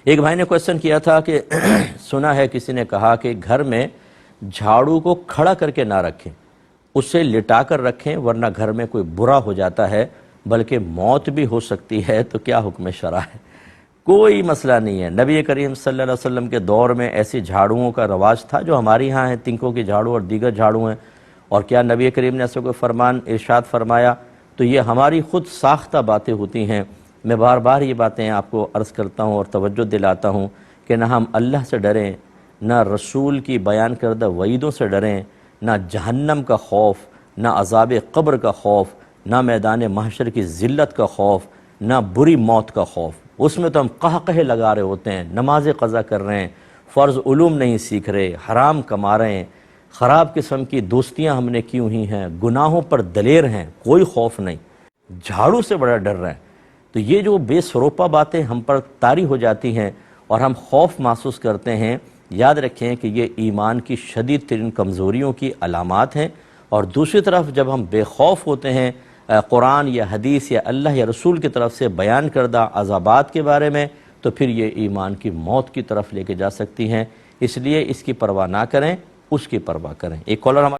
ایک بھائی نے کوشچن کیا تھا کہ سنا ہے کسی نے کہا کہ گھر میں جھاڑو کو کھڑا کر کے نہ رکھیں، اسے لٹا کر رکھیں ورنہ گھر میں کوئی برا ہو جاتا ہے بلکہ موت بھی ہو سکتی ہے، تو کیا حکم شرع ہے؟ کوئی مسئلہ نہیں ہے۔ نبی کریم صلی اللہ علیہ وسلم کے دور میں ایسی جھاڑوؤں کا رواج تھا جو ہماری ہاں ہیں، تنکوں کی جھاڑو اور دیگر جھاڑو ہیں، اور کیا نبی کریم نے ایسے کوئی فرمان ارشاد فرمایا؟ تو یہ ہماری خود ساختہ باتیں ہوتی ہیں۔ میں بار بار یہ باتیں آپ کو عرض کرتا ہوں اور توجہ دلاتا ہوں کہ نہ ہم اللہ سے ڈریں، نہ رسول کی بیان کردہ وعیدوں سے ڈریں، نہ جہنم کا خوف، نہ عذاب قبر کا خوف، نہ میدان محشر کی ذلت کا خوف، نہ بری موت کا خوف۔ اس میں تو ہم قہقہے لگا رہے ہوتے ہیں، نمازیں قضا کر رہے ہیں، فرض علوم نہیں سیکھ رہے، حرام کما رہے ہیں، خراب قسم کی دوستیاں ہم نے کی ہوئی ہیں، گناہوں پر دلیر ہیں، کوئی خوف نہیں، جھاڑو سے بڑا ڈر رہے ہیں۔ تو یہ جو بے سروپا باتیں ہم پر طاری ہو جاتی ہیں اور ہم خوف محسوس کرتے ہیں، یاد رکھیں کہ یہ ایمان کی شدید ترین کمزوریوں کی علامات ہیں، اور دوسری طرف جب ہم بے خوف ہوتے ہیں قرآن یا حدیث یا اللہ یا رسول کی طرف سے بیان کردہ عذابات کے بارے میں، تو پھر یہ ایمان کی موت کی طرف لے کے جا سکتی ہیں۔ اس لیے اس کی پرواہ نہ کریں، اس کی پرواہ کریں۔ ایک کالر ہمارے